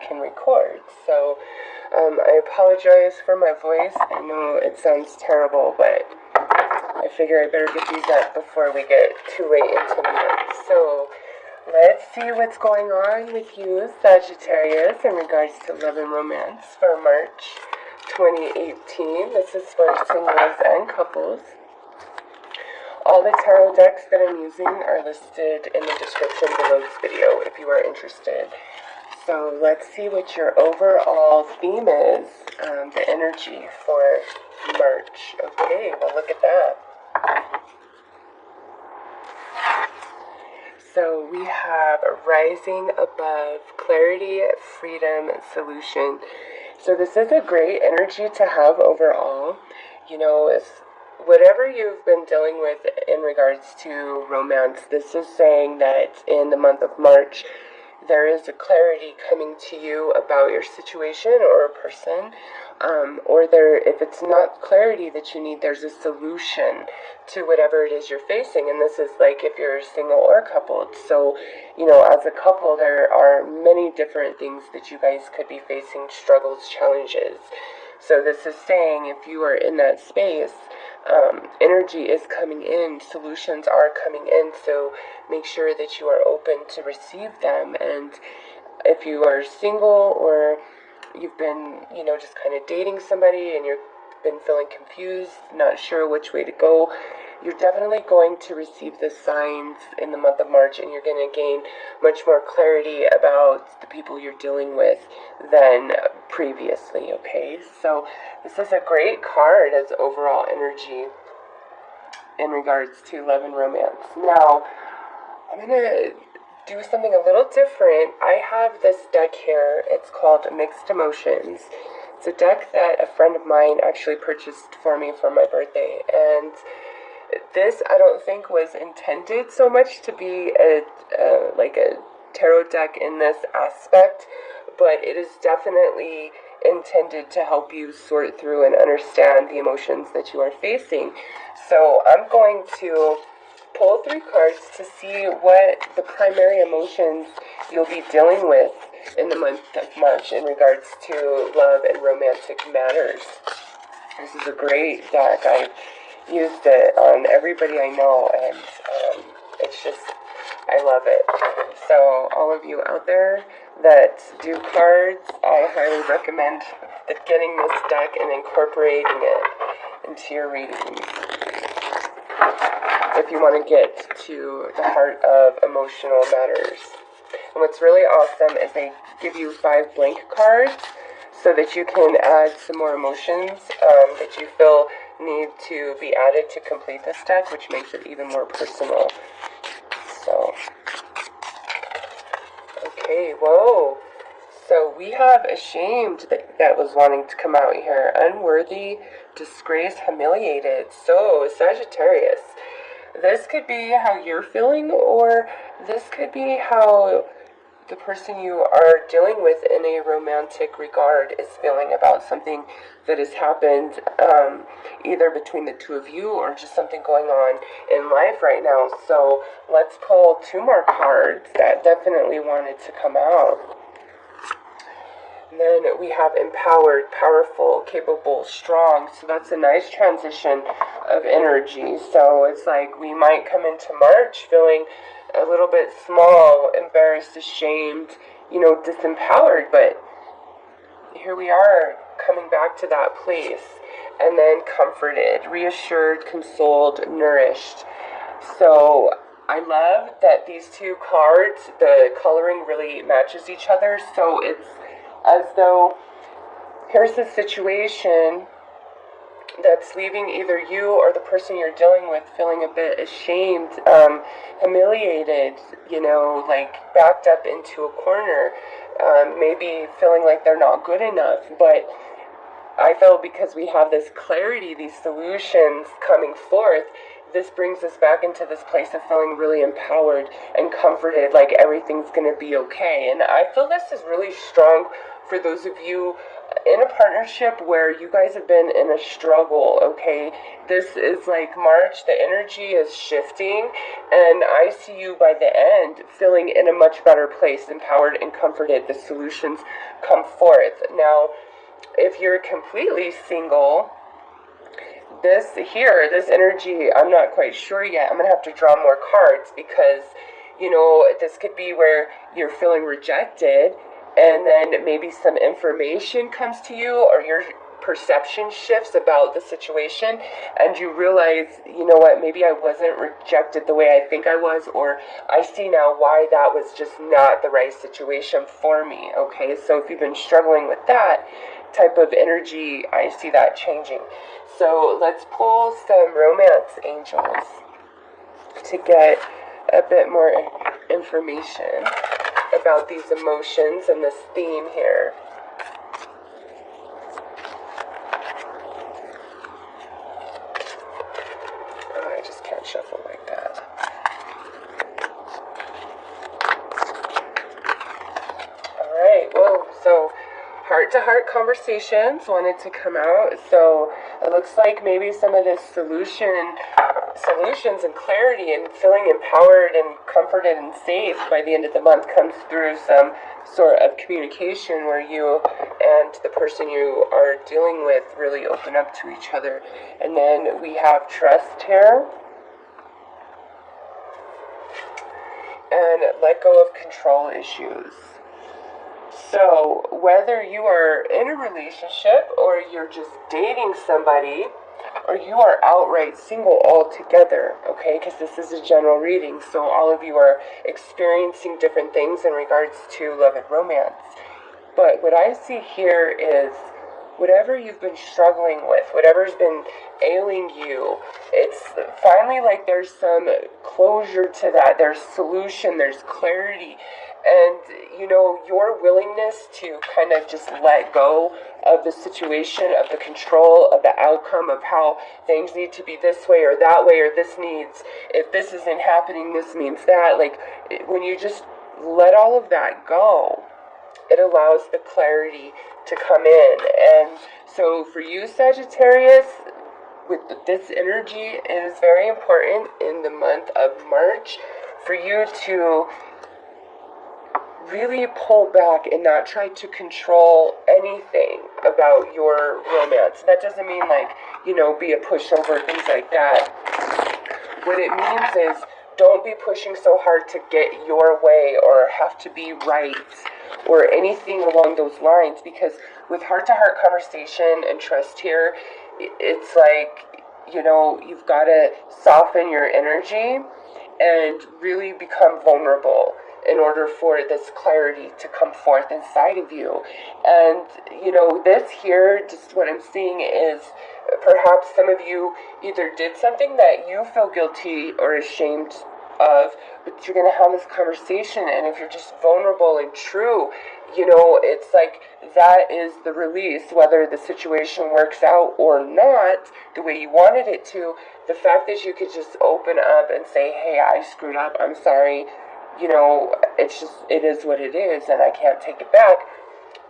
can record. So I apologize for my voice. I know it sounds terrible, but I figure I better get these up before we get too late into the month. So let's see what's going on with you, Sagittarius, in regards to love and romance for March 2018. This is for singles and couples. All the tarot decks that I'm using are listed in the description below this video if you are interested. So let's see what your overall theme is, the energy for March. Okay, well look at that. So we have rising above, clarity, freedom, solution. So this is a great energy to have overall. You know, whatever you've been dealing with in regards to romance, this is saying that in the month of March, there is a clarity coming to you about your situation or a person, or if it's not clarity that you need, there's a solution to whatever it is you're facing. And this is like if you're single or coupled. So, you know, as a couple, there are many different things that you guys could be facing, struggles, challenges. So this is saying if you are in that space, energy is coming in, solutions are coming in, so make sure that you are open to receive them. And if you are single or you've been, you know, just kind of dating somebody and you've been feeling confused, not sure which way to go, you're definitely going to receive the signs in the month of March, and you're going to gain much more clarity about the people you're dealing with than previously, okay? So this is a great card as overall energy in regards to love and romance. Now, I'm going to do something a little different. I have this deck here. It's called Mixed Emotions. It's a deck that a friend of mine actually purchased for me for my birthday, and this I don't think was intended so much to be like a tarot deck in this aspect, but it is definitely intended to help you sort through and understand the emotions that you are facing. So I'm going to pull 3 cards to see what the primary emotions you'll be dealing with in the month of March in regards to love and romantic matters. This is a great deck. I've used it on everybody I know, and it's just, I love it. So all of you out there that do cards, I highly recommend getting this deck and incorporating it into your readings if you want to get to the heart of emotional matters. And what's really awesome is they give you 5 blank cards so that you can add some more emotions that you feel need to be added to complete this deck, which makes it even more personal. So, okay, whoa. So we have ashamed that was wanting to come out here. Unworthy, disgraced, humiliated. So, Sagittarius, this could be how you're feeling, or this could be how the person you are dealing with in a romantic regard is feeling about something that has happened, either between the two of you or just something going on in life right now. So let's pull 2 more cards that definitely wanted to come out. And then we have empowered, powerful, capable, strong. So that's a nice transition of energy. So it's like we might come into March feeling a little bit small, embarrassed, ashamed, you know, disempowered, but here we are coming back to that place, and then comforted, reassured, consoled, nourished. So I love that these 2 cards, the coloring really matches each other, so it's as though here's a situation that's leaving either you or the person you're dealing with feeling a bit ashamed, humiliated, you know, like backed up into a corner, maybe feeling like they're not good enough. But I feel because we have this clarity, these solutions coming forth, this brings us back into this place of feeling really empowered and comforted, like everything's going to be okay. And I feel this is really strong for those of you in a partnership where you guys have been in a struggle, okay? This is like March, the energy is shifting, And I see you by the end feeling in a much better place, empowered and comforted. The solutions come forth. Now, if you're completely single, this energy, I'm not quite sure yet. I'm going to have to draw more cards because, this could be where you're feeling rejected, and then maybe some information comes to you, or your perception shifts about the situation, and you realize, you know what, maybe I wasn't rejected the way I think I was, or I see now why that was just not the right situation for me. Okay, so if you've been struggling with that type of energy, I see that changing. So let's pull some romance angels to get a bit more information about these emotions and this theme here. Oh, I just can't shuffle like that. Alright, well, so heart-to-heart conversations wanted to come out. So it looks like maybe some of this solutions and clarity and feeling empowered and comforted and safe by the end of the month comes through some sort of communication where you and the person you are dealing with really open up to each other. And then we have trust here. And let go of control issues. So, whether you are in a relationship, or you're just dating somebody, or you are outright single altogether, okay, because this is a general reading, so all of you are experiencing different things in regards to love and romance. But what I see here is whatever you've been struggling with, whatever's been ailing you, it's finally like there's some closure to that, there's solution, there's clarity. And, your willingness to kind of just let go of the situation, of the control, of the outcome, of how things need to be this way or that way, or this needs, if this isn't happening, this means that. Like, when you just let all of that go, it allows the clarity to come in. And so for you, Sagittarius, with this energy, it is very important in the month of March for you to really pull back and not try to control anything about your romance. That doesn't mean be a pushover, things like that. What it means is don't be pushing so hard to get your way or have to be right or anything along those lines, because with heart-to-heart conversation and trust here, it's like, you've got to soften your energy and really become vulnerable in order for this clarity to come forth inside of you. And, this here, just what I'm seeing is perhaps some of you either did something that you feel guilty or ashamed of, but you're going to have this conversation, and if you're just vulnerable and true, it's like that is the release, whether the situation works out or not the way you wanted it to. The fact that you could just open up and say, hey, I screwed up, I'm sorry, it is what it is, and I can't take it back.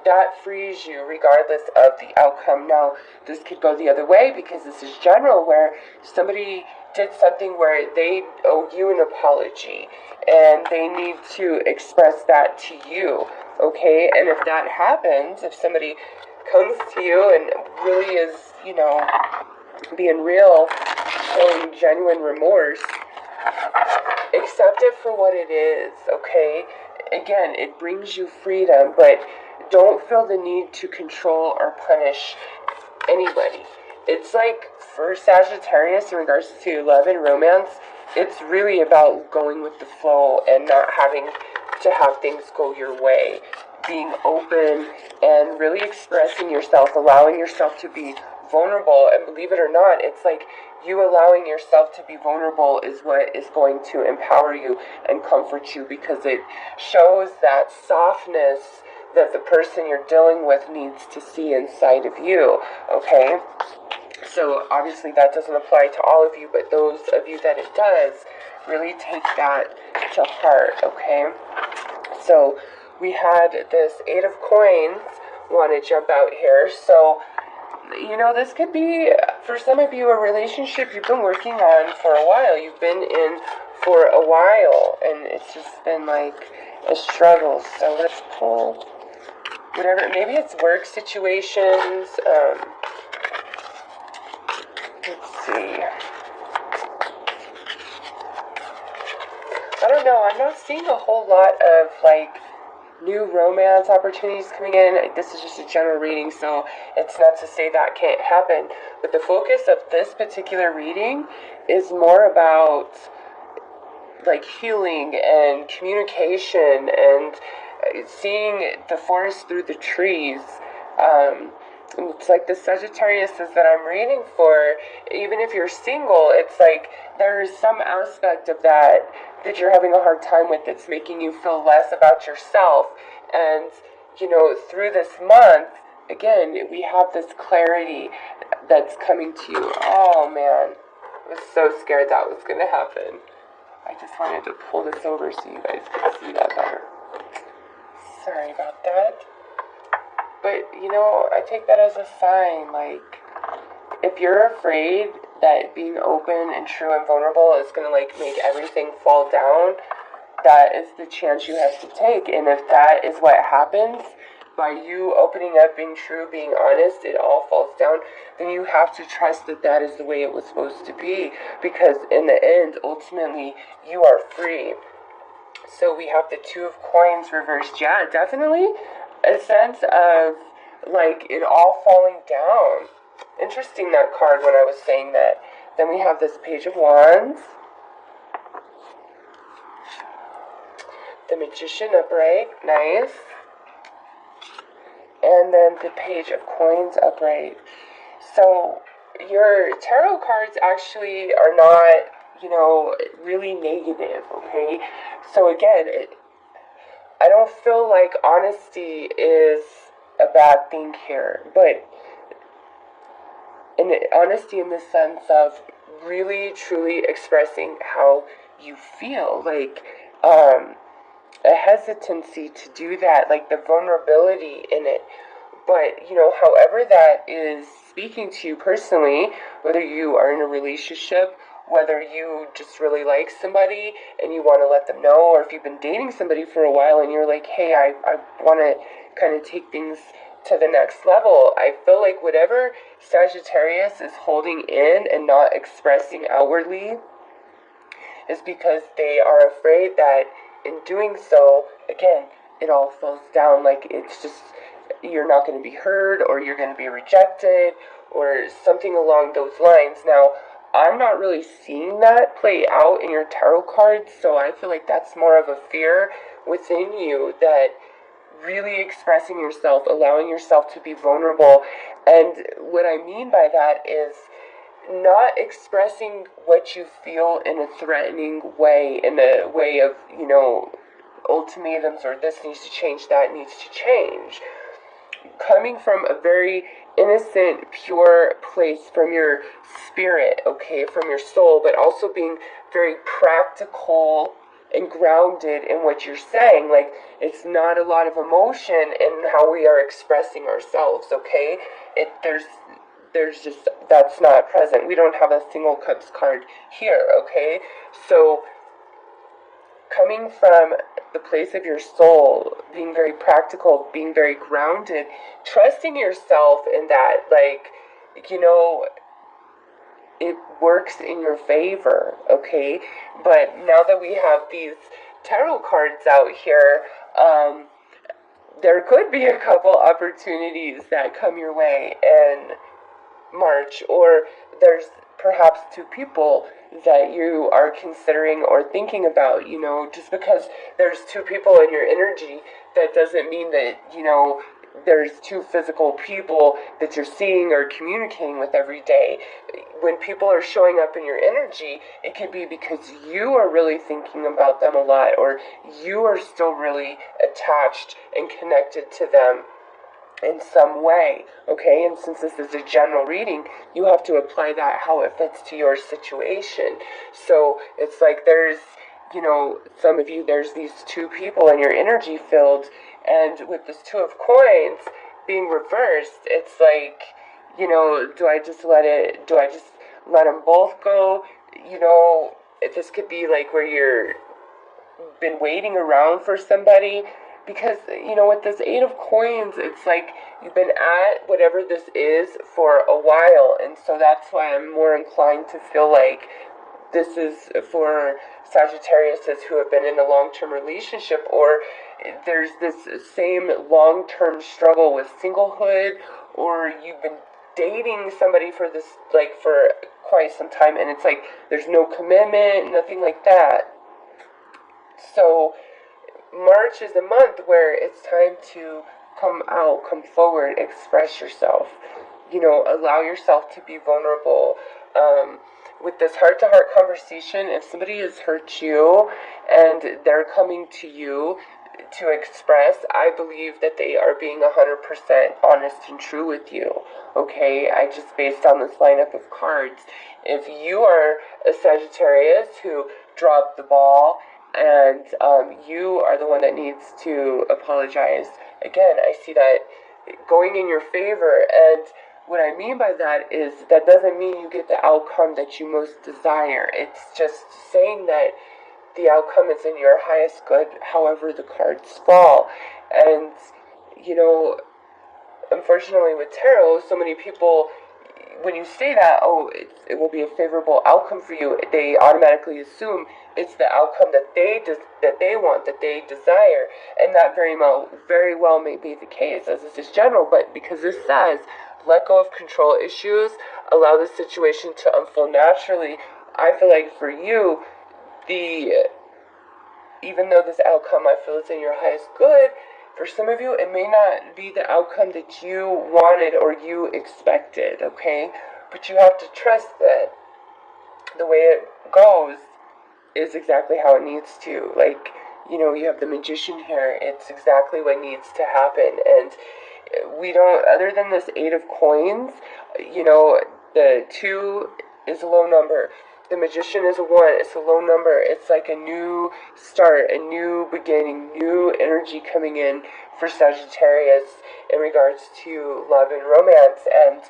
That frees you regardless of the outcome. Now, this could go the other way, because this is general, where somebody did something where they owe you an apology, and they need to express that to you, okay? And if that happens, if somebody comes to you and really is, being real, showing genuine remorse, accept it for what it is, okay? Again, it brings you freedom, but don't feel the need to control or punish anybody. It's like, for Sagittarius, in regards to love and romance, it's really about going with the flow and not having to have things go your way. Being open and really expressing yourself, allowing yourself to be vulnerable. And believe it or not, it's like you allowing yourself to be vulnerable is what is going to empower you and comfort you, because it shows that softness that the person you're dealing with needs to see inside of you, okay? So obviously that doesn't apply to all of you, but those of you that it does, really take that to heart, okay? So we had this 8 of Coins want to jump out here. So, this could be, for some of you, a relationship you've been working on for a while. You've been in for a while, and it's just been like a struggle. So let's pull whatever, maybe it's work situations. Let's see. I don't know, I'm not seeing a whole lot of like new romance opportunities coming in. This is just a general reading, so it's not to say that can't happen. But the focus of this particular reading is more about like healing and communication and seeing the forest through the trees. It's like the Sagittarius that I'm reading for, even if you're single, it's like there's some aspect of that you're having a hard time with that's making you feel less about yourself. And, you know, through this month, again, we have this clarity that's coming to you. Oh, man. I was so scared that was going to happen. I just wanted to pull this over so you guys could see that better. Sorry about that. But, you know, I take that as a sign, like, if you're afraid that being open and true and vulnerable is going to, like, make everything fall down, that is the chance you have to take. And if that is what happens, by you opening up, being true, being honest, it all falls down, then you have to trust that that is the way it was supposed to be. Because in the end, ultimately, you are free. So we have the Two of Coins reversed. Yeah, definitely a sense of like it all falling down. Interesting, that card, when I was saying that. Then we have this Page of Wands, the Magician upright, nice, and then the Page of Coins upright. So your tarot cards actually are not, you know, really negative, okay? So again, I don't feel like honesty is a bad thing here, but honesty in the sense of really, truly expressing how you feel, like a hesitancy to do that, like the vulnerability in it. But, you know, however that is speaking to you personally, whether you are in a relationship, whether you just really like somebody and you want to let them know, or if you've been dating somebody for a while and you're like, hey, I want to kind of take things to the next level. I feel like whatever Sagittarius is holding in and not expressing outwardly is because they are afraid that in doing so, again, it all falls down. Like it's just, you're not going to be heard, or you're going to be rejected, or something along those lines. Now, I'm not really seeing that play out in your tarot cards, so I feel like that's more of a fear within you, that really expressing yourself, allowing yourself to be vulnerable. And what I mean by that is not expressing what you feel in a threatening way, in a way of, you know, ultimatums, or this needs to change, that needs to change. Coming from a very innocent, pure place, from your spirit, okay, from your soul, but also being very practical and grounded in what you're saying. Like, it's not a lot of emotion in how we are expressing ourselves, okay? There's just, that's not present. We don't have a single cups card here, okay? So, coming from the place of your soul, being very practical, being very grounded, trusting yourself in that, like, you know, it works in your favor, okay? But now that we have these tarot cards out here, there could be a couple opportunities that come your way in March, or there's perhaps two people that you are considering or thinking about. You know, just because there's two people in your energy, that doesn't mean that, you know, there's two physical people that you're seeing or communicating with every day. When people are showing up in your energy, it could be because you are really thinking about them a lot, or you are still really attached and connected to them in some way, okay? And since this is a general reading, you have to apply that how it fits to your situation. So it's like there's, you know, some of you, there's these two people in your energy field, and with this Two of Coins being reversed, it's like, you know, do I just let them both go? You know, this could be like where you're been waiting around for somebody, because with this Eight of Coins, it's like you've been at whatever this is for a while, and so that's why I'm more inclined to feel like this is for Sagittariuses who have been in a long-term relationship, or there's this same long-term struggle with singlehood, or you've been dating somebody for this, like, for quite some time, and it's like there's no commitment, nothing like that. So March is a month where it's time to come out, come forward, express yourself, allow yourself to be vulnerable. With this heart-to-heart conversation, if somebody has hurt you and they're coming to you to express, I believe that they are being 100% honest and true with you, okay? I just, based on this lineup of cards, if you are a Sagittarius who dropped the ball, and you are the one that needs to apologize, again, I see that going in your favor. And what I mean by that is that doesn't mean you get the outcome that you most desire. It's just saying that the outcome is in your highest good, however the cards fall. And, unfortunately with tarot, so many people, when you say that, it will be a favorable outcome for you, they automatically assume it's the outcome that they want, that they desire, and that very well may be the case, as this is general. But because this says, let go of control issues, allow the situation to unfold naturally, I feel like for you, even though this outcome I feel is in your highest good, for some of you, it may not be the outcome that you wanted or you expected, okay? But you have to trust that the way it goes is exactly how it needs to. Like, you have the Magician here. It's exactly what needs to happen. And we don't, other than this Eight of Coins, the 2 is a low number. The Magician is a 1. It's a low number. It's like a new start, a new beginning, new energy coming in for Sagittarius in regards to love and romance. And,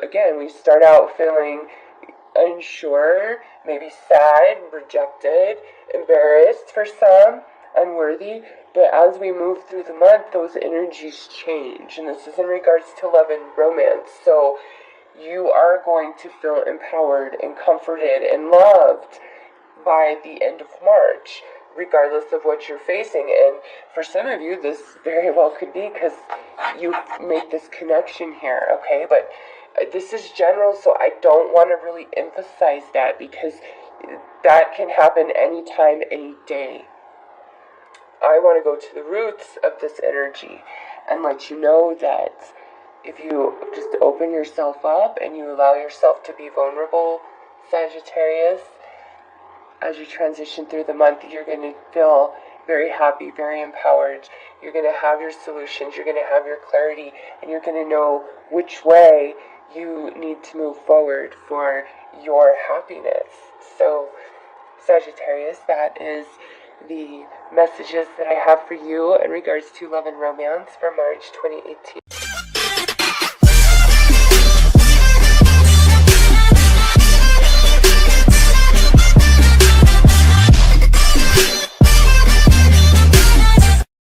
again, we start out feeling unsure, maybe sad, rejected, embarrassed for some, unworthy. But as we move through the month, those energies change. And this is in regards to love and romance. So you are going to feel empowered and comforted and loved by the end of March, regardless of what you're facing. And for some of you, this very well could be because you make this connection here, okay? But this is general, so I don't want to really emphasize that, because that can happen anytime, any day. I want to go to the roots of this energy and let you know that if you just open yourself up and you allow yourself to be vulnerable, Sagittarius, as you transition through the month, you're going to feel very happy, very empowered. You're going to have your solutions, you're going to have your clarity, and you're going to know which way you need to move forward for your happiness. So, Sagittarius, that is the messages that I have for you in regards to love and romance for March 2018.